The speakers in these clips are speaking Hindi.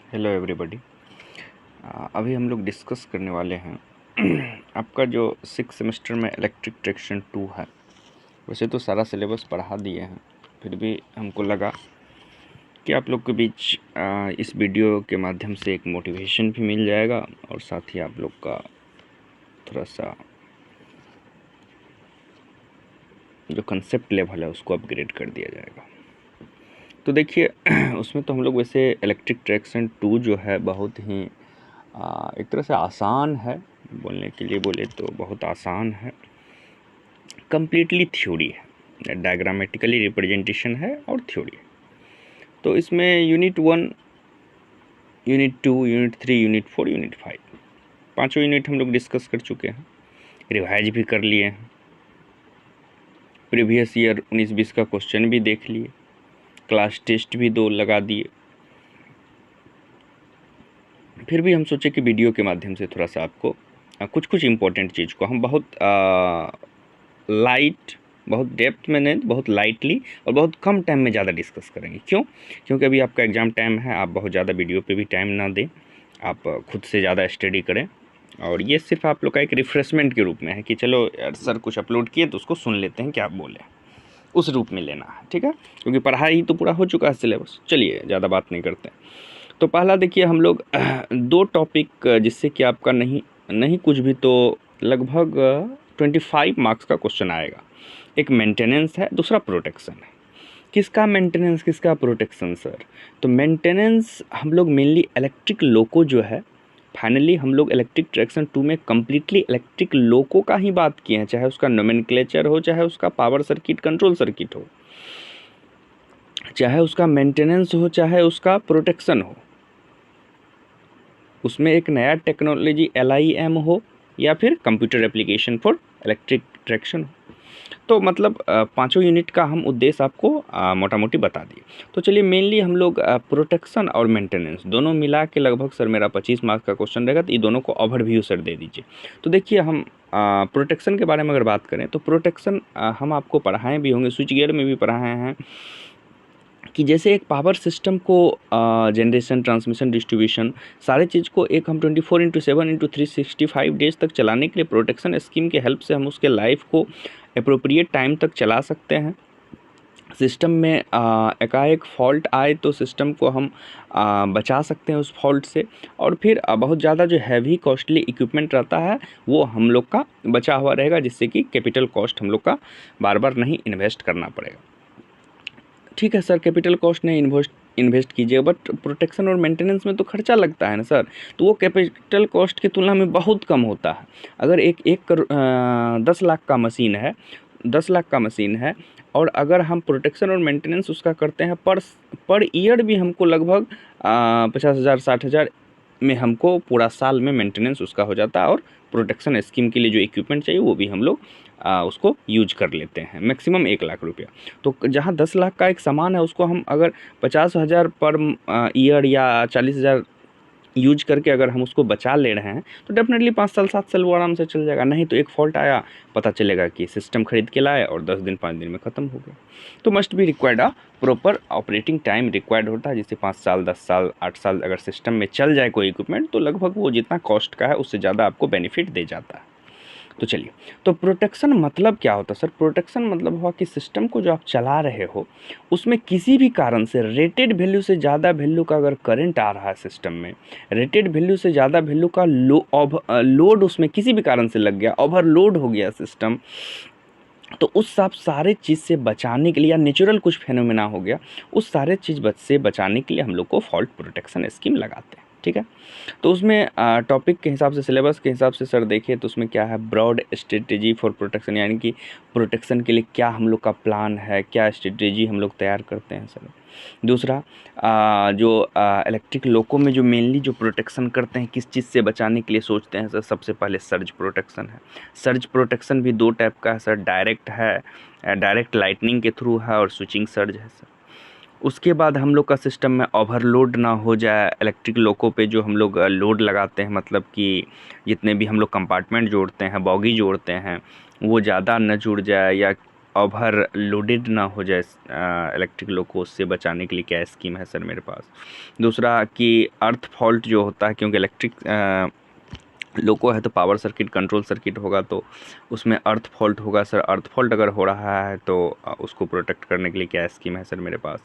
Hello everybody. अभी हम लोग डिस्कस करने वाले हैं आपका जो 6 सेमेस्टर में इलेक्ट्रिक ट्रैक्शन 2 है। वैसे तो सारा सिलेबस पढ़ा दिए हैं, फिर भी हमको लगा कि आप लोग के बीच इस वीडियो के माध्यम से एक मोटिवेशन भी मिल जाएगा और साथ ही आप लोग का थोड़ा सा जो कंसेप्ट लेवल है उसको अपग्रेड कर दिया जाएगा। तो देखिए उसमें तो हम लोग वैसे इलेक्ट्रिक ट्रैक्शन 2 जो है बहुत ही एक तरह से आसान है, बोलने के लिए बोले तो बहुत आसान है। कंप्लीटली थ्योरी है, डायग्रामेटिकली रिप्रेजेंटेशन है और थ्योरी है। तो इसमें unit 1, unit 2, unit 3, unit 4, unit 5 पाँचों यूनिट हम लोग डिस्कस कर चुके हैं, रिवाइज भी कर लिए हैं, प्रीवियस ईयर 19-20 का क्वेश्चन भी देख लिए, क्लास टेस्ट भी 2 लगा दिए। फिर भी हम सोचे कि वीडियो के माध्यम से थोड़ा सा आपको कुछ कुछ इम्पोर्टेंट चीज़ को हम बहुत लाइट, बहुत डेप्थ में नहीं, बहुत लाइटली और बहुत कम टाइम में ज़्यादा डिस्कस करेंगे। क्यों? क्योंकि अभी आपका एग्ज़ाम टाइम है, आप बहुत ज़्यादा वीडियो पे भी टाइम ना दें, आप खुद से ज़्यादा स्टडी करें। और ये सिर्फ आप लोग का एक रिफ़्रेशमेंट के रूप में है कि चलो यार सर कुछ अपलोड किए तो उसको सुन लेते हैं क्या आप बोले, उस रूप में लेना है, ठीक है? क्योंकि पढ़ाई तो पूरा हो चुका है सिलेबस। चलिए ज़्यादा बात नहीं करते। तो पहला देखिए हम लोग 2 टॉपिक जिससे कि आपका नहीं कुछ भी तो लगभग 25 मार्क्स का क्वेश्चन आएगा। एक मेंटेनेंस है, दूसरा प्रोटेक्शन है। किसका मेंटेनेंस, किसका प्रोटेक्शन सर? तो मेंटेनेंस हम लोग मेनली इलेक्ट्रिक लोको जो है, फाइनली हम लोग इलेक्ट्रिक ट्रैक्शन 2 में कम्प्लीटली इलेक्ट्रिक लोको का ही बात किए हैं, चाहे उसका नोमेनक्लेचर हो, चाहे उसका पावर सर्किट, कंट्रोल सर्किट हो, चाहे उसका मेंटेनेंस हो, चाहे उसका प्रोटेक्शन हो, उसमें एक नया टेक्नोलॉजी LIM हो या फिर computer application for electric traction हो। तो मतलब पाँचों यूनिट का हम उद्देश्य आपको मोटा मोटी बता दिए। तो चलिए मेनली हम लोग प्रोटेक्शन और मेंटेनेंस दोनों मिला के लगभग सर मेरा 25 मार्क्स का क्वेश्चन रहेगा, तो ये दोनों को ओवरव्यू सर दे दीजिए। तो देखिए हम प्रोटेक्शन के बारे में अगर बात करें तो प्रोटेक्शन हम आपको पढ़ाए भी होंगे, स्विच गियर में भी पढ़ाए हैं कि जैसे एक पावर सिस्टम को जनरेशन, ट्रांसमिशन, डिस्ट्रीब्यूशन सारे चीज़ को एक हम 24/7/365 डेज तक चलाने के लिए प्रोटेक्शन स्कीम के हेल्प से हम उसके लाइफ को अप्रोप्रिएट टाइम तक चला सकते हैं। सिस्टम में एकाएक फॉल्ट आए तो सिस्टम को हम बचा सकते हैं उस फॉल्ट से। और फिर बहुत ज़्यादा जो हैवी कॉस्टली इक्विपमेंट रहता है वो हम लोग का बचा हुआ रहेगा, जिससे कि कैपिटल कॉस्ट हम लोग का बार बार नहीं इन्वेस्ट करना पड़ेगा। ठीक है सर, कैपिटल कॉस्ट नहीं इन्वेस्ट कीजिएगा, बट प्रोटेक्शन और मेंटेनेंस में तो खर्चा लगता है ना सर, तो वो कैपिटल कॉस्ट की तुलना में बहुत कम होता है। अगर 10 लाख का मशीन है, 10 लाख का मशीन है, और अगर हम प्रोटेक्शन और मेंटेनेंस उसका करते हैं पर ईयर भी हमको लगभग 50,000 60,000 में हमको पूरा साल में मेंटेनेंस उसका हो जाता है, और प्रोटेक्शन स्कीम के लिए जो इक्विपमेंट चाहिए वो भी हम लोग उसको यूज कर लेते हैं, मैक्सिमम 1 लाख रुपया। तो जहाँ 10 लाख का एक सामान है उसको हम अगर 50,000 पर ईयर या 40,000 यूज करके अगर हम उसको बचा ले रहे हैं तो डेफिनेटली 5 साल 7 साल वो आराम से चल जाएगा। नहीं तो एक फॉल्ट आया, पता चलेगा कि सिस्टम खरीद के लाए और 10 दिन 5 दिन में ख़त्म हो गया। तो must be required proper operating time required होता है, जैसे 5 साल 10 साल 8 साल अगर सिस्टम में चल जाए कोई इक्विपमेंट तो लगभग वो जितना कॉस्ट का है उससे ज़्यादा आपको बेनिफिट दे जाता है। तो चलिए, तो प्रोटेक्शन मतलब क्या होता है सर? प्रोटेक्शन मतलब हुआ कि सिस्टम को जो आप चला रहे हो उसमें किसी भी कारण से रेटेड वैल्यू से ज़्यादा वैल्यू का अगर करंट आ रहा है सिस्टम में, रेटेड वैल्यू से ज़्यादा वैल्यू का लोड उसमें किसी भी कारण से लग गया, ओवरलोड हो गया सिस्टम, तो उस सब सारे चीज़ से बचाने के लिए, या नेचुरल कुछ फेनोमेना हो गया, उस सारे चीज़ से बचाने के लिए हम लोग को फॉल्ट प्रोटेक्शन स्कीम लगाते हैं। ठीक है, तो उसमें टॉपिक के हिसाब से, सिलेबस के हिसाब से सर देखिए तो उसमें क्या है, ब्रॉड स्ट्रेटेजी फॉर प्रोटेक्शन, यानी कि प्रोटेक्शन के लिए क्या हम लोग का प्लान है, क्या स्ट्रेटेजी हम लोग तैयार करते हैं सर। दूसरा जो इलेक्ट्रिक लोको में जो मेनली जो प्रोटेक्शन करते हैं, किस चीज़ से बचाने के लिए सोचते हैं सर? सबसे पहले सर्ज प्रोटेक्शन है। सर्ज प्रोटेक्शन भी 2 टाइप का है सर, डायरेक्ट है, डायरेक्ट लाइटनिंग के थ्रू है, और स्विचिंग सर्ज है सर। उसके बाद हम लोग का सिस्टम में ओवरलोड ना हो जाए, इलेक्ट्रिक लोको पे जो हम लोग लोड लगाते हैं, मतलब कि जितने भी हम लोग कंपार्टमेंट जोड़ते हैं, बॉगी जोड़ते हैं, वो ज़्यादा न जुड़ जाए, या ओवरलोडेड ना हो जाए इलेक्ट्रिक लोग को, उससे बचाने के लिए क्या स्कीम है सर मेरे पास। दूसरा कि अर्थ फॉल्ट जो होता है, क्योंकि इलेक्ट्रिक लोको है तो पावर सर्किट कंट्रोल सर्किट होगा, तो उसमें अर्थ फॉल्ट होगा सर। अर्थ फॉल्ट अगर हो रहा है तो उसको प्रोटेक्ट करने के लिए क्या स्कीम है सर मेरे पास।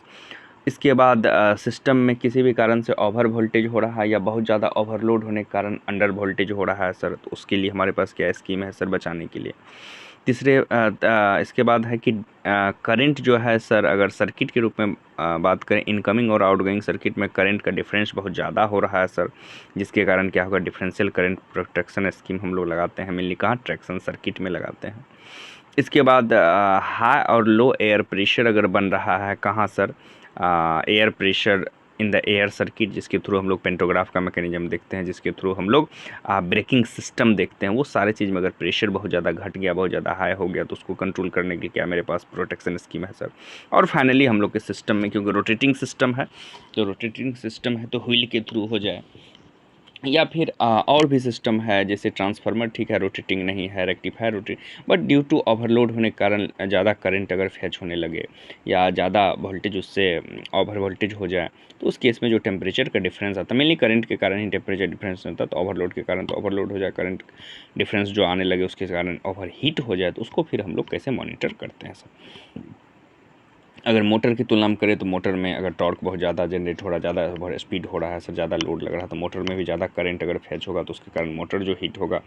इसके बाद सिस्टम में किसी भी कारण से ओवर वोल्टेज हो रहा है या बहुत ज़्यादा ओवरलोड होने के कारण अंडर वोल्टेज हो रहा है सर, तो उसके लिए हमारे पास क्या स्कीम है सर बचाने के लिए। तीसरे इसके बाद है कि करंट जो है सर, अगर सर्किट के रूप में बात करें, इनकमिंग और आउटगोइंग सर्किट में करंट का डिफरेंस बहुत ज़्यादा हो रहा है सर, जिसके कारण क्या होगा, डिफरेंशियल करंट प्रोटेक्शन स्कीम हम लोग लगाते हैं, मेनली कहाँ, ट्रैक्शन सर्किट में लगाते हैं। इसके बाद हाई और लो एयर प्रेशर अगर बन रहा है कहाँ sir, air pressure in the air circuit, जिसके थ्रू हम लोग पेंटोग्राफ का मैकेनिज्म देखते हैं, जिसके थ्रू हम लोग ब्रेकिंग सिस्टम देखते हैं, वो सारे चीज़ में अगर प्रेशर बहुत ज़्यादा घट गया, बहुत ज़्यादा हाई हो गया, तो उसको कंट्रोल करने के लिए क्या मेरे पास प्रोटेक्शन स्कीम है सर। और फाइनली हम लोग के सिस्टम में, क्योंकि रोटेटिंग सिस्टम है, तो रोटेटिंग सिस्टम है तो व्हील के थ्रू हो जाए, या फिर और भी सिस्टम है जैसे ट्रांसफार्मर, ठीक है रोटेटिंग नहीं है, rectifier rotate, but due to overload होने के कारण ज़्यादा करंट अगर फैच होने लगे या ज़्यादा वोल्टेज उससे ओवर वोल्टेज हो जाए, तो उस केस में जो टेम्परेचर का डिफरेंस आता है, मेनली करंट के कारण ही टेम्परेचर डिफरेंस होता है, तो ओवरलोड के कारण तो ओवरलोड हो जाए, करंट डिफरेंस जो आने लगे उसके कारण ओवर हीट हो जाए, तो उसको फिर हम लोग कैसे मॉनिटर करते हैं सर। अगर मोटर की तुलना में करें तो मोटर में अगर टॉर्क बहुत ज़्यादा जनरेट हो रहा है, ज़्यादा ओवर स्पीड हो रहा है सर, ज़्यादा लोड लग रहा है, तो मोटर में भी ज़्यादा करंट अगर फैच होगा तो उसके कारण मोटर जो हीट होगा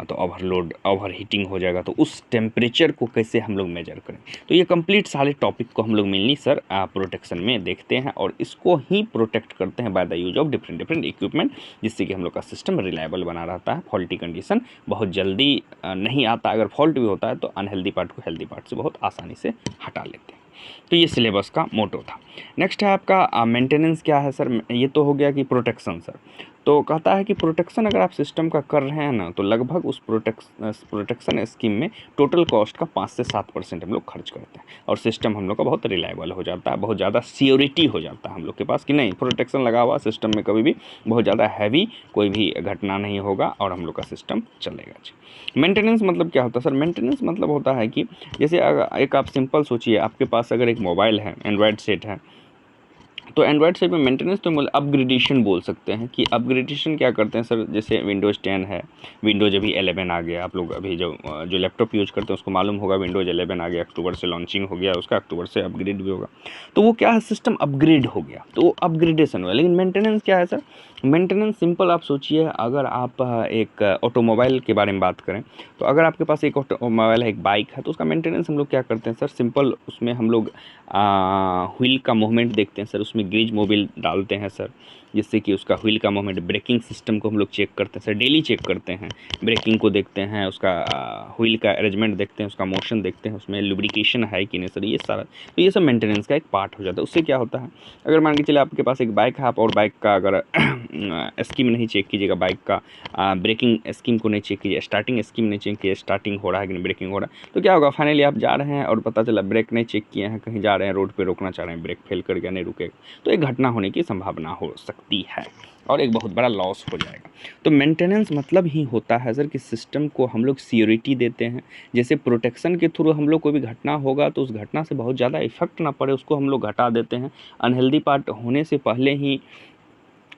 तो ओवरलोड ओवर हीटिंग हो जाएगा, तो उस टेम्परेचर को कैसे हम लोग मेजर करें। तो ये कंप्लीट सारे टॉपिक को हम लोग मेनली सर प्रोटेक्शन में देखते हैं, और इसको ही प्रोटेक्ट करते हैं by the use of different different equipment, जिससे कि हम लोग का सिस्टम रिलायबल बना रहता है, फॉल्टी कंडीशन बहुत जल्दी नहीं आता, अगर फॉल्ट भी होता है तो अनहेल्दी पार्ट को हेल्दी पार्ट से बहुत आसानी से हटा लेते हैं। तो ये सिलेबस का मोटो था। नेक्स्ट है आपका मेंटेनेंस क्या है सर, ये तो हो गया कि प्रोटेक्शन सर। तो कहता है कि प्रोटेक्शन अगर आप सिस्टम का कर रहे हैं ना, तो लगभग उस प्रोटेक्शन स्कीम में टोटल कॉस्ट का 5 से 7% हम लोग खर्च करते हैं, और सिस्टम हम लोग का बहुत रिलायबल हो जाता है, बहुत ज़्यादा सियोरिटी हो जाता है हम लोग के पास कि नहीं, प्रोटेक्शन लगा हुआ सिस्टम में कभी भी बहुत ज़्यादा हैवी कोई भी घटना नहीं होगा और हम लोग का सिस्टम चलेगा। मेंटेनेंस मतलब क्या होता है सर, मेंटेनेंस मतलब होता है कि जैसे एक आप सिंपल सोचिए, आपके पास अगर एक मोबाइल है, एंड्रॉयड सेट है, तो एंड्रॉयड सेट में मेंटेनेंस तो अपग्रेडेशन बोल सकते हैं कि अपग्रेडेशन क्या करते हैं सर, जैसे विंडोज़ 10 है, विंडोज़ अभी 11 आ गया, आप लोग अभी जो लैपटॉप यूज़ करते हैं उसको मालूम होगा, विंडोज़ 11 आ गया, अक्टूबर से लॉन्चिंग हो गया उसका, अक्टूबर से अपग्रेड भी होगा, तो वो क्या है, सिस्टम अपग्रेड हो गया, तो वो अपग्रेडेशन हुआ। लेकिन मेंटेनेंस क्या है सर, मेंटेनेंस सिंपल आप सोचिए, अगर आप एक ऑटोमोबाइल के बारे में बात करें, तो अगर आपके पास एक ऑटोमोबाइल है, एक बाइक है, तो उसका मेंटेनेंस हम लोग क्या करते हैं सर, सिंपल उसमें हम लोग व्हील का मूवमेंट देखते हैं सर, उसमें ग्रीज मोबिल डालते हैं सर, जिससे कि उसका व्हील का मूवमेंट, ब्रेकिंग सिस्टम को हम लोग चेक करते हैं सर, डेली चेक करते हैं, ब्रेकिंग को देखते हैं, उसका व्हील का अरेंजमेंट देखते हैं, उसका मोशन देखते हैं, उसमें लुब्रिकेशन है कि नहीं सर, ये सारा, तो ये सब मेंटेनेंस का एक पार्ट हो जाता है। उससे क्या होता है, अगर मान के चले आपके पास एक बाइक है, आप और बाइक का अगर स्कीम नहीं चेक कीजिएगा, बाइक का ब्रेकिंग स्कीम को नहीं चेक कीजिए, स्टार्टिंग स्कीम नहीं चेक कीजिए, स्टार्टिंग हो रहा है कि नहीं, ब्रेकिंग हो रहा है, तो क्या होगा, फाइनली आप जा रहे हैं और पता चला ब्रेक नहीं चेक किए हैं, कहीं जा रहे हैं रोड पे रोकना चाह रहे हैं, ब्रेक फेल कर गया, नहीं रुकेगा, तो एक घटना होने की संभावना हो सकती है और एक बहुत बड़ा लॉस हो जाएगा। तो मेंटेनेंस मतलब ही होता है सर कि सिस्टम को हम लोग सियोरिटी देते हैं, जैसे प्रोटेक्शन के थ्रू हम लोग कोई भी घटना होगा तो उस घटना से बहुत ज़्यादा इफेक्ट ना पड़े, उसको हम लोग घटा देते हैं, अनहेल्दी पार्ट होने से पहले ही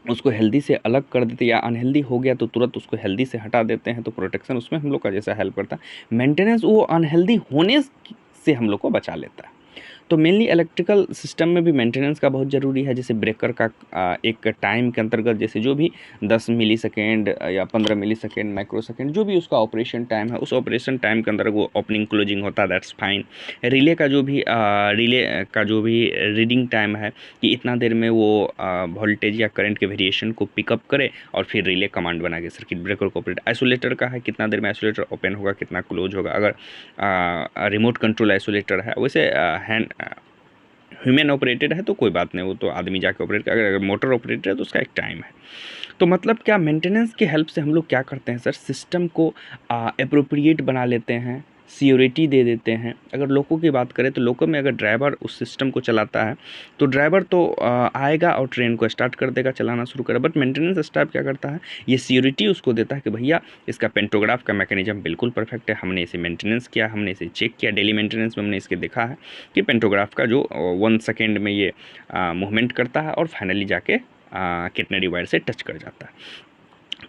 उसको हेल्दी से अलग कर देते, या अनहेल्दी हो गया तो तुरंत उसको हेल्दी से हटा देते हैं, तो प्रोटेक्शन उसमें हम लोग का जैसा हेल्प करता है, मेंटेनेंस वो अनहेल्दी होने से हम लोग को बचा लेता है। तो मेनली इलेक्ट्रिकल सिस्टम में भी मेंटेनेंस का बहुत ज़रूरी है, जैसे ब्रेकर का एक टाइम के अंतर्गत, जैसे जो भी 10 मिली सेकेंड या 15 मिली सेकेंड, माइक्रो सेकेंड, जो भी उसका ऑपरेशन टाइम है, उस ऑपरेशन टाइम के अंदर वो ओपनिंग क्लोजिंग होता है, दैट्स फाइन। रिले का जो भी रीडिंग टाइम है कि इतना देर में वो वोल्टेज या करंट के वेरिएशन को पिकअप करे और फिर रिले कमांड बना के सर्किट ब्रेकर को ऑपरेट। आइसोलेटर का है कितना देर में आइसोलेटर ओपन होगा, कितना क्लोज होगा, अगर रिमोट कंट्रोल आइसोलेटर है, वैसे हैंड ह्यूमन ऑपरेटेड है तो कोई बात नहीं, वो तो आदमी जाके ऑपरेट कर, अगर मोटर ऑपरेटेड है तो उसका एक टाइम है। तो मतलब क्या, मेंटेनेंस की हेल्प से हम लोग क्या करते हैं सर, सिस्टम को अप्रोप्रिएट बना लेते हैं, सियोरिटी दे देते हैं। अगर लोको की बात करें तो लोको में अगर ड्राइवर उस सिस्टम को चलाता है तो ड्राइवर तो आएगा और ट्रेन को स्टार्ट कर देगा, चलाना शुरू करेगा, बट मेंटेनेंस स्टाफ क्या करता है, ये सियोरिटी उसको देता है कि भैया इसका पेंटोग्राफ का मैकेनिज्म बिल्कुल परफेक्ट है, हमने इसे मेंटेनेंस किया, हमने इसे चेक किया, डेली मेंटेनेंस में हमने इसके देखा है कि पेंटोग्राफ का जो 1 सेकेंड में ये मूवमेंट करता है और फाइनली जाके किटनरी वायर से टच कर जाता है।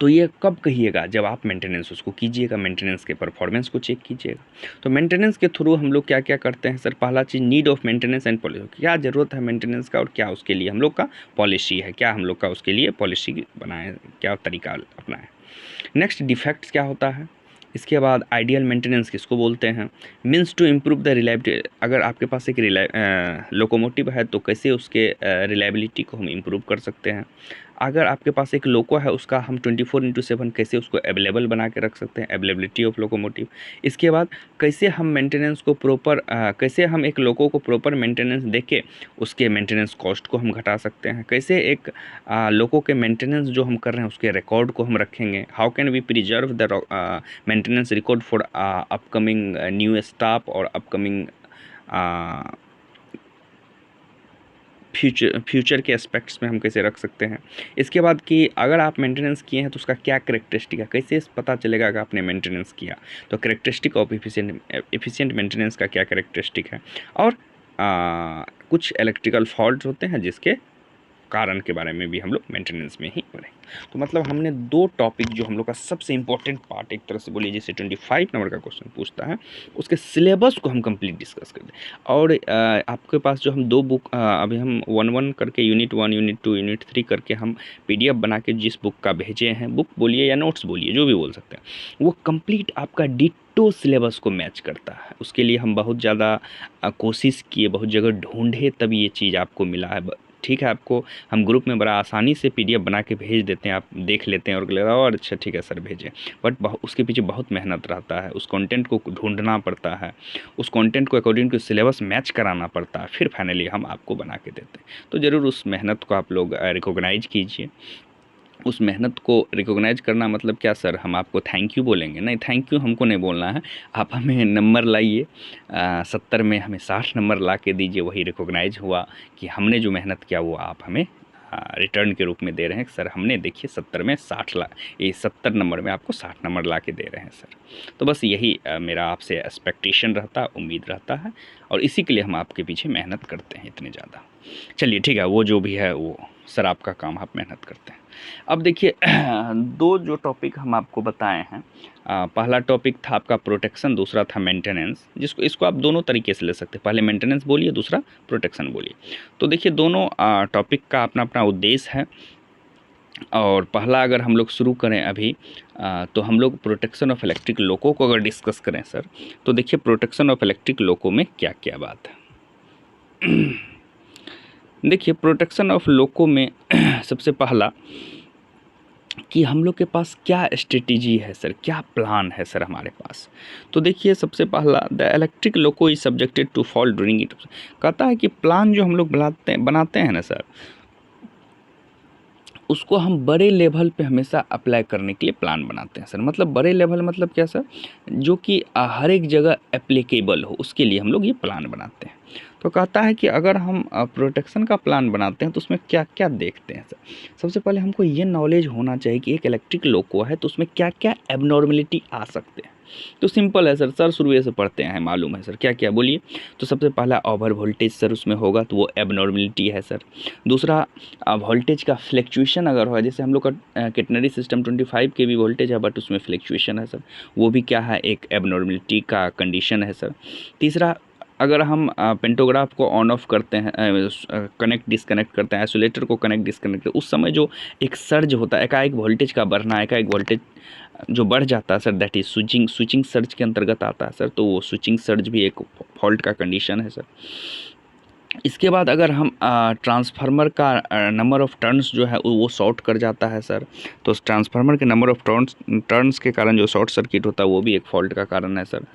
तो ये कब कहिएगा, जब आप मेंटेनेंस उसको कीजिएगा, मेंटेनेंस के परफॉर्मेंस को चेक कीजिएगा। तो मेंटेनेंस के थ्रू हम लोग क्या क्या करते हैं सर, पहला चीज़ need of maintenance and policy, क्या ज़रूरत है मेंटेनेंस का और क्या उसके लिए हम लोग का पॉलिसी है, क्या हम लोग का उसके लिए पॉलिसी बनाए, क्या तरीका अपनाएं। नेक्स्ट डिफेक्ट्स क्या होता है, इसके बाद आइडियल मेंटेनेंस किसको बोलते हैं, means to improve the reliability, अगर आपके पास एक लोकोमोटिव है तो कैसे उसके रिलायबिलिटी को हम इम्प्रूव कर सकते हैं। अगर आपके पास एक लोको है उसका हम 24/7 कैसे उसको अवेलेबल बना के रख सकते हैं, अवेलेबिलिटी ऑफ लोकोमोटिव। इसके बाद कैसे हम मेंटेनेंस को प्रॉपर कैसे हम एक लोको को प्रॉपर मेंटेनेंस देके उसके मेंटेनेंस कॉस्ट को हम घटा सकते हैं, कैसे एक लोको के मेंटेनेंस जो हम कर रहे हैं उसके रिकॉर्ड को हम रखेंगे, how can we preserve the maintenance record for upcoming new staff और अपकमिंग फ्यूचर के एस्पेक्ट्स में हम कैसे रख सकते हैं। इसके बाद कि अगर आप मेंटेनेंस किए हैं तो उसका क्या कैरेक्टरिस्टिक है, कैसे पता चलेगा कि आपने मेंटेनेंस किया, तो कैरेक्टरिस्टिक ऑफ एफिशिएंट मेंटेनेंस का क्या कैरेक्टरिस्टिक है। और कुछ इलेक्ट्रिकल फॉल्ट होते हैं जिसके कारण के बारे में भी हम लोग मेंटेनेंस में ही पढ़ें। तो मतलब हमने 2 टॉपिक जो हम लोग का सबसे इंपॉर्टेंट पार्ट एक तरह से बोलिए, जैसे 25 नंबर का क्वेश्चन पूछता है उसके सिलेबस को हम कंप्लीट डिस्कस कर दें। और आपके पास जो हम 2 बुक अभी हम 1-1 करके यूनिट 1, यूनिट 2, यूनिट 3 करके हम PDF बना के जिस बुक का भेजे हैं, बुक बोलिए या नोट्स बोलिए, जो भी बोल सकते हैं, वो कंप्लीट आपका डिट्टो सिलेबस को मैच करता है। उसके लिए हम बहुत ज़्यादा कोशिश किए, बहुत जगह ढूंढे, तब ये चीज़ आपको मिला है। ठीक है, आपको हम ग्रुप में बड़ा आसानी से PDF बना के भेज देते हैं, आप देख लेते हैं और लगा और अच्छा ठीक है सर भेजें, बट उसके पीछे बहुत मेहनत रहता है, उस कंटेंट को ढूंढना पड़ता है, उस कंटेंट को अकॉर्डिंग टू सिलेबस मैच कराना पड़ता है, फिर फाइनली हम आपको बना के देते हैं। तो ज़रूर उस मेहनत को आप लोग रिकॉग्नाइज कीजिए। उस मेहनत को रिकॉग्नाइज करना मतलब क्या सर, हम आपको थैंक यू बोलेंगे? नहीं, थैंक यू हमको नहीं बोलना है, आप हमें नंबर लाइए, 70 में हमें 60 नंबर ला के दीजिए, वही रिकॉग्नाइज हुआ कि हमने जो मेहनत किया वो आप हमें रिटर्न के रूप में दे रहे हैं। सर हमने देखिए 70 में 60 ये 70 नंबर में आपको 60 नंबर ला के दे रहे हैं सर। तो बस यही मेरा आपसे एक्सपेक्टेशन रहता है, उम्मीद रहता है, और इसी के लिए हम आपके पीछे मेहनत करते हैं इतने ज़्यादा। चलिए ठीक है, वो जो भी है वो सर आपका काम, आप मेहनत करते हैं। अब देखिए 2 जो टॉपिक हम आपको बताए हैं, पहला टॉपिक था आपका प्रोटेक्शन, दूसरा था मेंटेनेंस, इसको आप दोनों तरीके से ले सकते हैं, पहले मेंटेनेंस बोलिए, दूसरा प्रोटेक्शन बोलिए। तो देखिए दोनों टॉपिक का अपना अपना उद्देश्य है। और पहला अगर हम लोग शुरू करें अभी तो हम लोग प्रोटेक्शन ऑफ इलेक्ट्रिक लोको को अगर डिस्कस करें सर, तो देखिए प्रोटेक्शन ऑफ इलेक्ट्रिक लोको में क्या क्या बात है। देखिए प्रोटेक्शन ऑफ लोको में सबसे पहला कि हम लोग के पास क्या स्ट्रेटेजी है सर, क्या प्लान है सर हमारे पास। तो देखिए सबसे पहला, the electric loco is subjected to fall during it, कहता है कि प्लान जो हम लोग बनाते हैं ना सर, उसको हम बड़े लेवल पे हमेशा अप्लाई करने के लिए प्लान बनाते हैं सर। मतलब बड़े लेवल मतलब क्या सर, जो कि हर एक जगह एप्लीकेबल हो, उसके लिए हम लोग ये प्लान बनाते हैं। तो कहता है कि अगर हम प्रोटेक्शन का प्लान बनाते हैं तो उसमें क्या क्या देखते हैं सर। सबसे पहले हमको ये नॉलेज होना चाहिए कि एक इलेक्ट्रिक लोको है तो उसमें क्या क्या एबनॉर्मलिटी आ सकते हैं। तो सिंपल है सर, शुरू से पढ़ते हैं, मालूम है सर, क्या क्या बोलिए। तो सबसे पहला ओवर वोल्टेज सर उसमें होगा, तो वो एबनॉर्मलिटी है सर। दूसरा वोल्टेज का फ्लैक्चुएशन अगर हो, जैसे हम लोग का किटनरी सिस्टम 25 kV वोल्टेज है बट उसमें फ्लैक्चुएशन है सर, वो भी क्या है, एक एबनॉर्मलिटी का कंडीशन है सर। तीसरा, अगर हम पेंटोग्राफ को ऑन ऑफ करते हैं, कनेक्ट डिस्कनेक्ट करते हैं, आइसोलेटर को कनेक्ट डिस्कनेक्ट करते हैं, उस समय जो एक सर्ज होता है, एकाएक वोल्टेज का बढ़ना, एकाएक वोल्टेज जो बढ़ जाता है sir, that is switching surge के अंतर्गत आता है सर। तो वो स्विचिंग सर्ज भी एक फॉल्ट का कंडीशन है सर। इसके बाद अगर हम ट्रांसफार्मर का नंबर ऑफ टर्न्स जो है वो शॉर्ट कर जाता है सर, तो ट्रांसफार्मर के नंबर ऑफ टर्न्स के कारण जो शॉर्ट सर्किट होता है वो भी एक फॉल्ट का कारण है सर।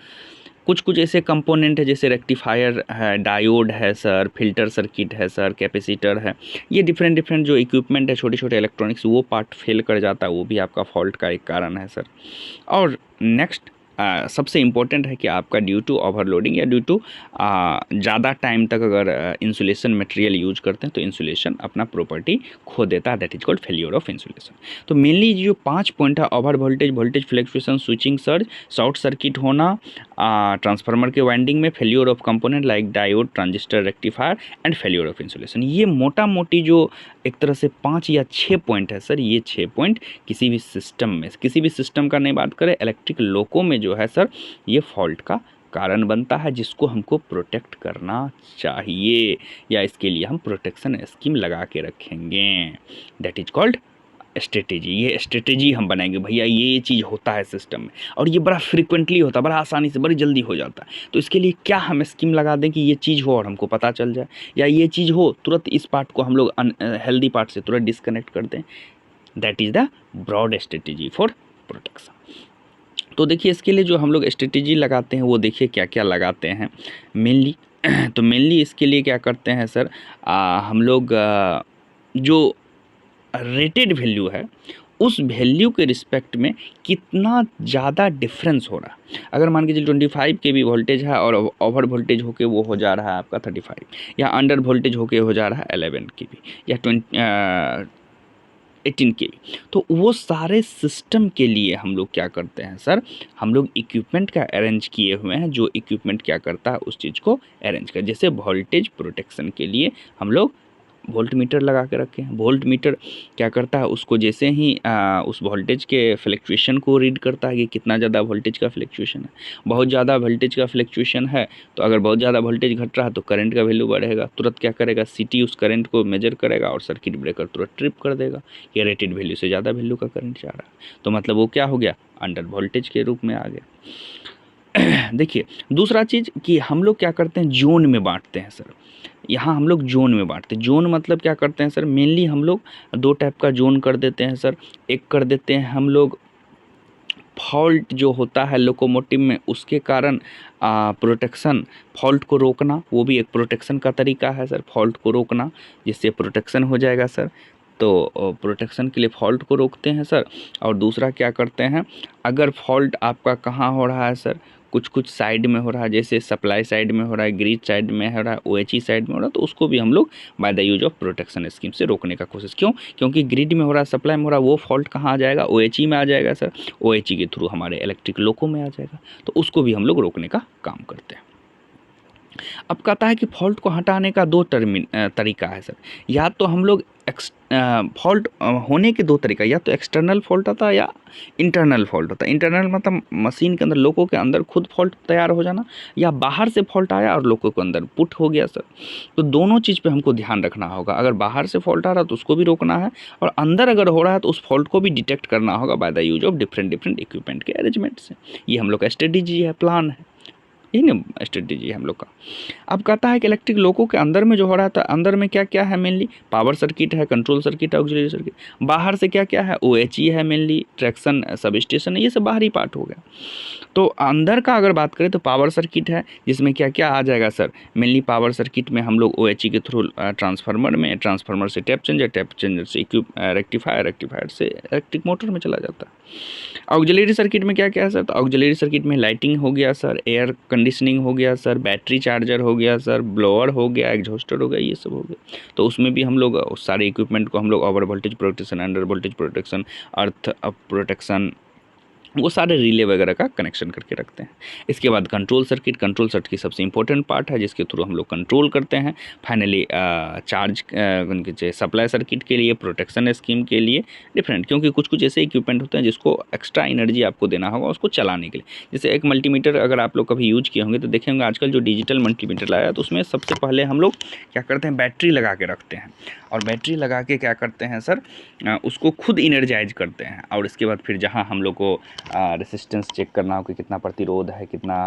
कुछ ऐसे कंपोनेंट है जैसे रेक्टिफायर है, डायोड है सर, फिल्टर सर्किट है सर, कैपेसिटर है, ये डिफरेंट जो इक्विपमेंट है, छोटे छोटे इलेक्ट्रॉनिक्स, वो पार्ट फेल कर जाता है, वो भी आपका फॉल्ट का एक कारण है सर। और नेक्स्ट सबसे इम्पोर्टेंट है कि आपका ड्यू टू ओवरलोडिंग या ड्यू टू ज़्यादा टाइम तक अगर इंसुलेशन मटेरियल यूज करते हैं तो इंसुलेशन अपना प्रॉपर्टी खो देता है, that is called failure of insulation. तो मेनली जो 5 पॉइंट है, over voltage, voltage fluctuation, switching surge, short circuit होना, ट्रांसफार्मर के वाइंडिंग में, failure of component like diode, transistor, rectifier and failure of insulation, ये मोटा मोटी जो एक तरह से 5 या 6 पॉइंट है सर, ये 6 पॉइंट किसी भी सिस्टम में, किसी भी सिस्टम का नहीं बात करें, इलेक्ट्रिक लोको में जो है सर ये फॉल्ट का कारण बनता है, जिसको हमको प्रोटेक्ट करना चाहिए या इसके लिए हम प्रोटेक्शन स्कीम लगा के रखेंगे, दैट इज कॉल्ड स्ट्रेटेजी। ये स्ट्रेटेजी हम बनाएंगे भैया, ये चीज़ होता है सिस्टम में और ये बड़ा फ्रिक्वेंटली होता है, बड़ा आसानी से, बड़ी जल्दी हो जाता है, तो इसके लिए क्या हम स्कीम लगा दें कि ये चीज़ हो और हमको पता चल जाए, या ये चीज़ हो तुरंत इस पार्ट को हम लोग हेल्दी पार्ट से तुरंत डिस्कनेक्ट कर दें, that is the broad strategy for protection. तो देखिए इसके लिए जो हम लोग स्ट्रेटेजी लगाते हैं वो देखिए क्या क्या लगाते हैं मेनली। तो मेनली इसके लिए क्या करते हैं सर, हम लोग जो रेटेड वैल्यू है उस वैल्यू के रिस्पेक्ट में कितना ज़्यादा डिफरेंस हो रहा है। अगर मान के चलिए 25 के भी वोल्टेज है और ओवर वोल्टेज होके वो हो जा रहा है आपका 35, या अंडर वोल्टेज होके हो जा रहा है 11 के भी या 18 के भी, तो वो सारे सिस्टम के लिए हम लोग क्या करते हैं सर, हम लोग इक्विपमेंट का अरेंज किए हुए हैं, जो इक्विपमेंट क्या करता है उस चीज़ को अरेंज कर, जैसे वोल्टेज प्रोटेक्शन के लिए हम लोग वोल्ट मीटर लगा के रखे हैं। वोल्ट मीटर क्या करता है, उसको जैसे ही उस वोल्टेज के फ्लक्चुएशन को रीड करता है कि कितना ज़्यादा वोल्टेज का फ्लक्चुएशन है। बहुत ज़्यादा वोल्टेज का फ्लक्चुएशन है तो अगर बहुत ज़्यादा वोल्टेज घट रहा है तो करंट का वैल्यू बढ़ेगा, तुरंत क्या करेगा, सीटी उस करंट को मेजर करेगा और सर्किट ब्रेकर तुरंत ट्रिप कर देगा, ये रेटेड वैल्यू से ज़्यादा वैल्यू का करंट जा रहा है, तो मतलब वो क्या हो गया, अंडर वोल्टेज के रूप में आ गया। देखिए दूसरा चीज़ कि हम लोग क्या करते हैं, जोन में बांटते हैं सर, यहाँ हम लोग जोन में बांटते हैं। जोन मतलब क्या करते हैं सर, मेनली हम लोग 2 टाइप का जोन कर देते हैं सर। एक कर देते हैं हम लोग फॉल्ट जो होता है लोकोमोटिव में, उसके कारण प्रोटेक्शन, फॉल्ट को रोकना, वो भी एक प्रोटेक्शन का तरीका है सर, फॉल्ट को रोकना, जिससे प्रोटेक्शन हो जाएगा सर। तो प्रोटेक्शन के लिए फॉल्ट को रोकते हैं सर। और दूसरा क्या करते हैं, अगर फॉल्ट आपका कहाँ हो रहा है सर, कुछ कुछ साइड में हो रहा है, जैसे सप्लाई साइड में हो रहा है, ग्रिड साइड में हो रहा है, ओएचई साइड में हो रहा है, तो उसको भी हम लोग by the use of protection scheme से रोकने का कोशिश। क्यों, क्योंकि ग्रिड में हो रहा है, सप्लाई में हो रहा है, वो फॉल्ट कहाँ आ जाएगा, ओएचई में आ जाएगा सर, ओएचई के थ्रू हमारे इलेक्ट्रिक लोको में आ जाएगा, तो उसको भी हम लोग रोकने का काम करते हैं। अब कहता है कि फॉल्ट को हटाने का 2 तरीका है सर, या तो हम लोग फॉल्ट होने के 2 तरीका, या तो एक्सटर्नल फॉल्ट होता है या इंटरनल फॉल्ट होता है। इंटरनल मतलब मशीन के अंदर, लोगों के अंदर खुद फॉल्ट तैयार हो जाना, या बाहर से फॉल्ट आया और लोगों के अंदर पुट हो गया सर। तो दोनों चीज़ पे हमको ध्यान रखना होगा, अगर बाहर से फॉल्ट आ रहा है तो उसको भी रोकना है, और अंदर अगर हो रहा है तो उस फॉल्ट को भी डिटेक्ट करना होगा by the use of different equipment के अरेंजमेंट से। ये हम लोग का स्ट्रेटेजी है, प्लान है, यही ना स्ट्रेटेजी है हम लोग का। अब कहता है कि इलेक्ट्रिक लोको के अंदर में जो हो रहा था, अंदर में क्या क्या है, मेनली पावर सर्किट है, कंट्रोल सर्किट है, ऑक्सिलरी सर्किट। बाहर से क्या क्या है, ओएचई है, मेनली ट्रैक्शन सब स्टेशन है, ये सब बाहरी पार्ट हो गया। तो अंदर का अगर बात करें तो पावर सर्किट है, जिसमें क्या क्या आ जाएगा सर, मेनली पावर सर्किट में हम लोग ओएचई के थ्रू ट्रांसफार्मर में, ट्रांसफार्मर से टैप चेंजर से रेक्टिफायर से इलेक्ट्रिक मोटर में चला जाता है। ऑक्सिलरी सर्किट में क्या क्या है सर, तो ऑक्सिलरी सर्किट में लाइटिंग हो गया सर, एयर कंडीशनिंग हो गया सर, बैटरी चार्जर हो गया सर, ब्लोअर हो गया, एग्जॉस्टर हो गया, ये सब हो गया। तो उसमें भी हम लोग उस सारे इक्विपमेंट को हम लोग over voltage protection, under voltage protection, earth protection, वो सारे रिले वगैरह का कनेक्शन करके रखते हैं। इसके बाद कंट्रोल सर्किट की सबसे इंपॉर्टेंट पार्ट है, जिसके थ्रू हम लोग कंट्रोल करते हैं। फाइनली चार्ज सप्लाई सर्किट के लिए, प्रोटेक्शन स्कीम के लिए डिफरेंट, क्योंकि कुछ कुछ ऐसे इक्विपमेंट होते हैं जिसको एक्स्ट्रा एनर्जी आपको देना होगा उसको चलाने के लिए। जैसे एक मल्टीमीटर अगर आप लोग कभी यूज किए होंगे तो देखेंगे आजकल जो डिजिटल मल्टीमीटर लाया है, तो उसमें सबसे पहले हम लोग क्या करते हैं, बैटरी लगा के रखते हैं, और बैटरी लगा के क्या करते हैं सर, उसको खुद इनर्जाइज करते हैं, और इसके बाद फिर जहाँ हम लोग को रेसिस्टेंस चेक करना हो कि कितना प्रतिरोध है, कितना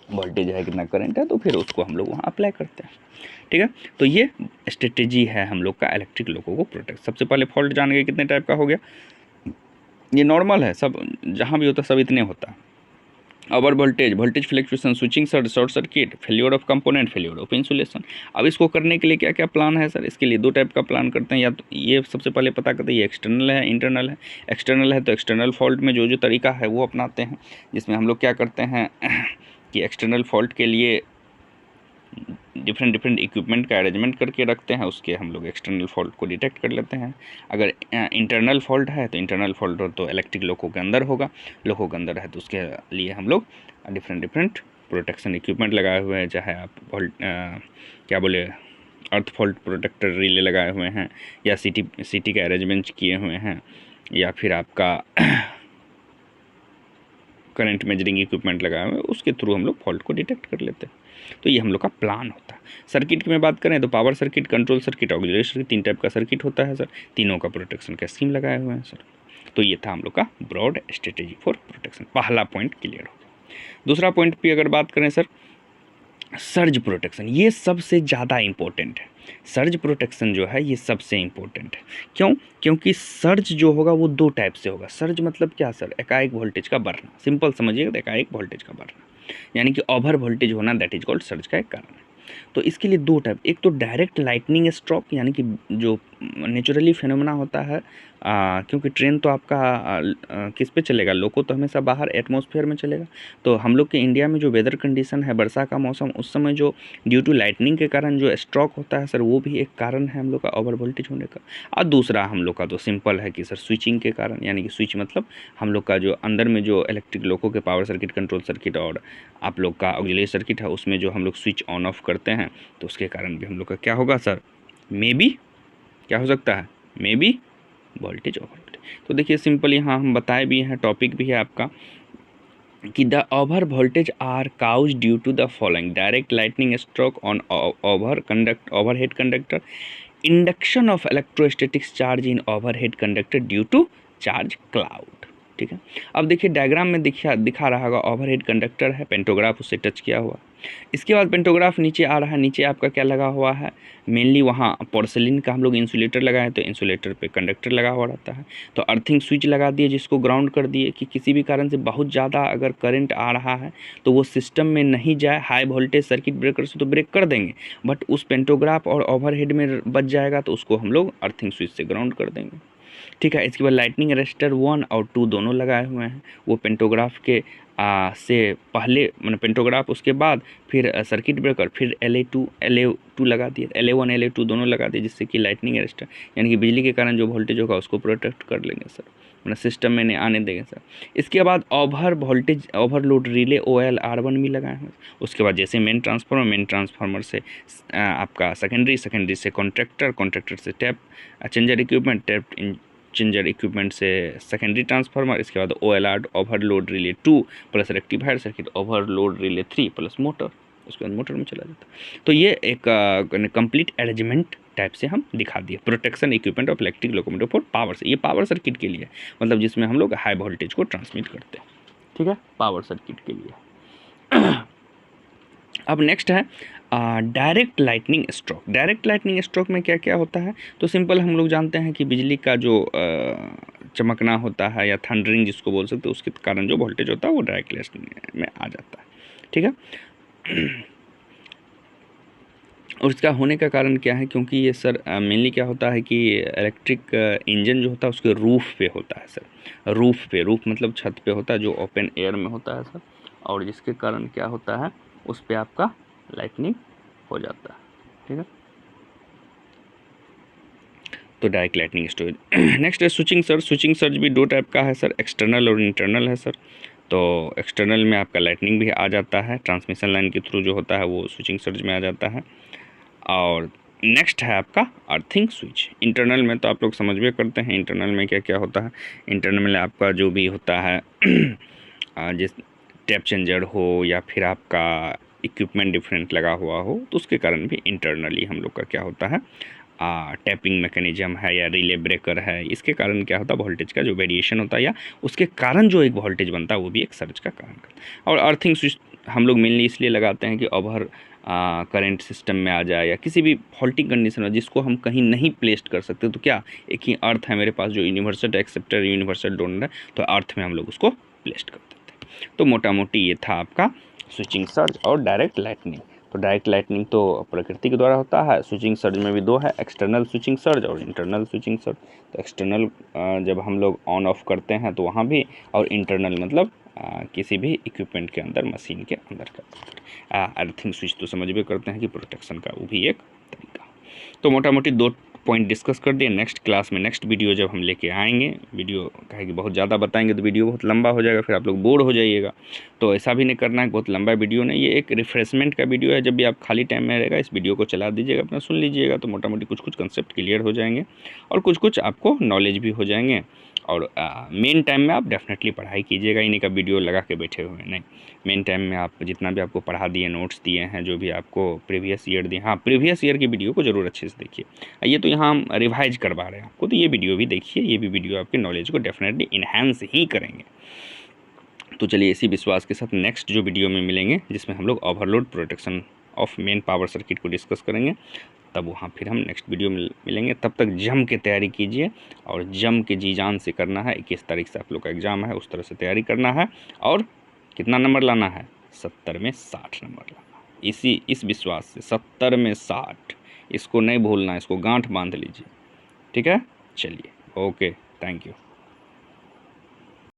वोल्टेज है, कितना करंट है, तो फिर उसको हम लोग वहाँ अप्लाई करते हैं। ठीक है, तो ये स्ट्रेटेजी है हम लोग का इलेक्ट्रिक लोगों को प्रोटेक्ट। सबसे पहले फॉल्ट जान गए कितने टाइप का हो गया, ये नॉर्मल है, सब जहाँ भी होता है सब इतने होता है। Over voltage, voltage fluctuation, switching surge, short circuit, failure of component, failure of insulation. अब इसको करने के लिए क्या क्या प्लान है सर? इसके लिए दो टाइप का प्लान करते हैं। या तो ये सबसे पहले पता करते हैं ये एक्सटर्नल है इंटरनल है। एक्सटर्नल है तो एक्सटर्नल फॉल्ट में जो जो तरीका है वो अपनाते हैं, जिसमें हम लोग क्या करते हैं कि एक्सटर्नल फॉल्ट के लिए डिफरेंट डिफरेंट इक्विपमेंट का अरेंजमेंट करके रखते हैं, उसके हम लोग एक्सटर्नल फॉल्ट को डिटेक्ट कर लेते हैं। अगर इंटरनल फॉल्ट है तो इंटरनल फॉल्ट हो तो इलेक्ट्रिक लोको के अंदर होगा, लोको के अंदर है तो उसके लिए हम लोग डिफरेंट डिफरेंट प्रोटेक्शन इक्विपमेंट लगाए हुए हैं, चाहे आप क्या बोले अर्थ फॉल्ट प्रोटेक्टर रिले लगाए हुए हैं, या सीटी का अरेंजमेंट किए हुए हैं, या फिर आपका करंट मेजरिंग इक्विपमेंट लगाए हुए हैं, उसके थ्रू हम लोग फॉल्ट को डिटेक्ट कर लेते हैं। तो ये हम लोग का प्लान होता है। सर्किट की में बात करें तो power circuit, control circuit, auxiliary circuit, 3 type का सर्किट होता है सर। तीनों का प्रोटेक्शन का स्कीम लगाए हुए हैं सर। तो ये था हम लोग का ब्रॉड स्ट्रेटेजी फॉर प्रोटेक्शन। पहला पॉइंट क्लियर हो गया। दूसरा पॉइंट पे अगर बात करें सर, सर्ज प्रोटेक्शन, ये सबसे ज़्यादा इम्पोर्टेंट है। सर्ज प्रोटेक्शन जो है ये सबसे इम्पोर्टेंट है। क्यों? क्योंकि सर्ज जो होगा वो 2 टाइप से होगा। सर्ज मतलब क्या सर? एकाएक वोल्टेज का बढ़ना, सिंपल समझिएगा, एकाएक वोल्टेज का बढ़ना, यानी कि ओवर वोल्टेज होना, दैट इज कॉल्ड सर्ज का एक कारण है। तो इसके लिए 2 टाइप, एक तो डायरेक्ट लाइटनिंग स्ट्रोक, यानी कि जो नेचुरली फिनोमेना होता है, क्योंकि ट्रेन तो आपका किस पे चलेगा? लोको तो हमेशा बाहर एटमॉस्फेयर में चलेगा। तो हम लोग के इंडिया में जो वेदर कंडीशन है, वर्षा का मौसम, उस समय जो ड्यू टू लाइटनिंग के कारण जो स्ट्रोक होता है सर, वो भी एक कारण है हम लोग का ओवर वोल्टेज होने का। और दूसरा हम लोग का तो सिंपल है कि सर स्विचिंग के कारण, यानी कि स्विच मतलब हम लोग का जो अंदर में जो इलेक्ट्रिक लोको के पावर सर्किट, कंट्रोल सर्किट और आप लोग का ऑक्सिलरी सर्किट है, उसमें जो हम लोग स्विच ऑन ऑफ करते हैं, तो उसके कारण भी हम लोग का क्या होगा सर? मे बी क्या हो सकता है? May be voltage over voltage. तो देखिए सिंपल यहाँ हम बताए भी हैं, टॉपिक भी है आपका कि the over voltage are cause due to the following: direct lightning stroke on overhead conductor, induction of electrostatics charge in overhead conductor due to charge cloud. ठीक है, अब देखिए डायग्राम में दिखा रहा होगा, ओवरहेड कंडक्टर है, पेंटोग्राफ उससे टच किया हुआ। इसके बाद पेंटोग्राफ नीचे आ रहा है, नीचे आपका क्या लगा हुआ है? मेनली वहाँ पोर्सिलिन का हम लोग इंसुलेटर लगाए, तो इंसुलेटर पे कंडक्टर लगा हुआ रहता है। तो अर्थिंग स्विच लगा दिए, जिसको ग्राउंड कर दिए कि किसी भी कारण से बहुत ज़्यादा अगर करंट आ रहा है तो वो सिस्टम में नहीं जाए। हाई वोल्टेज सर्किट ब्रेकर से तो ब्रेक कर देंगे, बट उस पेंटोग्राफ और ओवरहेड में बच जाएगा, तो उसको हम लोग अर्थिंग स्विच से ग्राउंड कर देंगे। ठीक है, इसके बाद लाइटनिंग अरेस्टर 1 और 2 दोनों लगाए हुए हैं। वो पेंटोग्राफ के से पहले, मतलब पेंटोग्राफ उसके बाद, फिर सर्किट ब्रेकर, फिर LA2 लगा दिए, LA1 LA2 दोनों लगा दिए, जिससे कि लाइटनिंग अरेस्टर, यानी कि बिजली के कारण जो वोल्टेज होगा उसको प्रोटेक्ट कर लेंगे सर, मतलब सिस्टम में नहीं आने देंगे सर। इसके बाद ओवरलोड रिले OLR1 भी लगाए हैं। उसके बाद जैसे मेन ट्रांसफार्मर से आपका सेकेंडरी से कॉन्ट्रैक्टर से टैप चेंजर इक्विपमेंट से सेकेंडरी ट्रांसफार्मर, इसके बाद OLR overload relay 2 plus rectifier circuit, overload relay 3 plus motor, उसके बाद मोटर में चला जाता है। तो ये एक कंप्लीट अरेंजमेंट टाइप से हम दिखा दिए, protection equipment of electric locomotive for power से। ये पावर सर्किट के लिए, मतलब जिसमें हम लोग हाई वोल्टेज को ट्रांसमिट करते हैं। ठीक है, पावर सर्किट के लिए। अब नेक्स्ट है direct lightning stroke. Direct lightning stroke में क्या क्या होता है? तो सिंपल हम लोग जानते हैं कि बिजली का जो चमकना होता है, या थंडरिंग जिसको बोल सकते हैं, उसके कारण जो वोल्टेज होता है वो डायरेक्ट लाइटनिंग में आ जाता है। ठीक है, और इसका होने का कारण क्या है? क्योंकि ये सर मेनली क्या होता है कि इलेक्ट्रिक इंजन जो होता है उसके रूफ पे होता है सर। रूफ मतलब छत पे होता है, जो ओपन एयर में होता है सर, और जिसके कारण क्या होता है, उस पे आपका लाइटनिंग हो जाता है। ठीक है, तो डायरेक्ट लाइटनिंग स्टोरेज। नेक्स्ट है स्विचिंग सर्ज। स्विचिंग सर्ज भी 2 टाइप का है सर, एक्सटर्नल और इंटरनल है सर। तो एक्सटर्नल में आपका लाइटनिंग भी आ जाता है, ट्रांसमिशन लाइन के थ्रू जो होता है वो स्विचिंग सर्ज में आ जाता है। और नेक्स्ट है आपका अर्थिंग स्विच। इंटरनल में तो आप लोग समझ भी करते हैं इंटरनल में क्या क्या होता है। इंटरनल में आपका जो भी होता है जिस टैप चेंजर हो, या फिर आपका इक्विपमेंट डिफरेंट लगा हुआ हो, तो उसके कारण भी इंटरनली हम लोग का क्या होता है, टैपिंग मैकेनिज्म है या रिले ब्रेकर है, इसके कारण क्या होता है, वोल्टेज का जो वेरिएशन होता है या उसके कारण जो एक वोल्टेज बनता है वो भी एक सर्ज का कारण करता है। और अर्थिंग स्विच हम लोग मेनली इसलिए लगाते हैं कि ओवर करंट सिस्टम में आ जाए, या किसी भी फॉल्टी कंडीशन में जिसको हम कहीं नहीं प्लेस्ड कर सकते, तो क्या एक ही अर्थ है मेरे पास जो यूनिवर्सल एक्सेप्टर यूनिवर्सल डोनर है, तो अर्थ में हम लोग उसको प्लेस्ड कर देते हैं। तो मोटा मोटी ये था आपका स्विचिंग सर्ज और डायरेक्ट लाइटनिंग। तो डायरेक्ट लाइटनिंग तो प्रकृति के द्वारा होता है, स्विचिंग सर्ज में भी दो है, एक्सटर्नल स्विचिंग सर्ज और इंटरनल स्विचिंग सर्ज। तो एक्सटर्नल जब हम लोग ऑन ऑफ करते हैं तो वहाँ भी, और इंटरनल मतलब किसी भी इक्विपमेंट के अंदर, मशीन के अंदर का अर्थिंग स्विच तो समझ भी करते हैं कि प्रोटेक्शन का वो भी एक तरीका। तो मोटा मोटी 2 पॉइंट डिस्कस कर दिए। नेक्स्ट क्लास में, नेक्स्ट वीडियो जब हम लेके आएंगे, वीडियो कहे कि बहुत ज़्यादा बताएंगे तो वीडियो बहुत लंबा हो जाएगा, फिर आप लोग बोर हो जाइएगा। तो ऐसा भी नहीं करना है, बहुत लंबा वीडियो नहीं, ये एक रिफ्रेशमेंट का वीडियो है। जब भी आप खाली टाइम में रहेगा इस वीडियो को चला दीजिएगा, अपना सुन लीजिएगा, तो मोटा मोटी कुछ कुछ कंसेप्ट क्लियर हो जाएंगे और कुछ कुछ आपको नॉलेज भी हो जाएंगे। और मेन टाइम में आप डेफिनेटली पढ़ाई कीजिएगा, इन्हीं का वीडियो लगा के बैठे हुए नहीं। मेन टाइम में आप जितना भी आपको पढ़ा दिए, नोट्स दिए हैं, जो भी आपको प्रीवियस ईयर दिए, हाँ प्रीवियस ईयर की वीडियो को ज़रूर अच्छे से देखिए। ये तो यहाँ हम रिवाइज करवा रहे हैं आपको, तो ये वीडियो भी देखिए, ये भी वीडियो आपके नॉलेज को डेफिनेटली इन्हांस ही करेंगे। तो चलिए इसी विश्वास के साथ नेक्स्ट जो वीडियो में मिलेंगे, जिसमें हम लोग overload protection of main power circuit को डिस्कस करेंगे, तब वहाँ फिर हम नेक्स्ट वीडियो में मिलेंगे। तब तक जम के तैयारी कीजिए और जम के जी जान से करना है। 21 तारीख से आप लोग का एग्ज़ाम है, उस तरह से तैयारी करना है। और कितना नंबर लाना है? 70 में 60 नंबर लाना है। इस विश्वास से 70 में 60, इसको नहीं भूलना, इसको गांठ बांध लीजिए। ठीक है, चलिए, ओके, थैंक यू।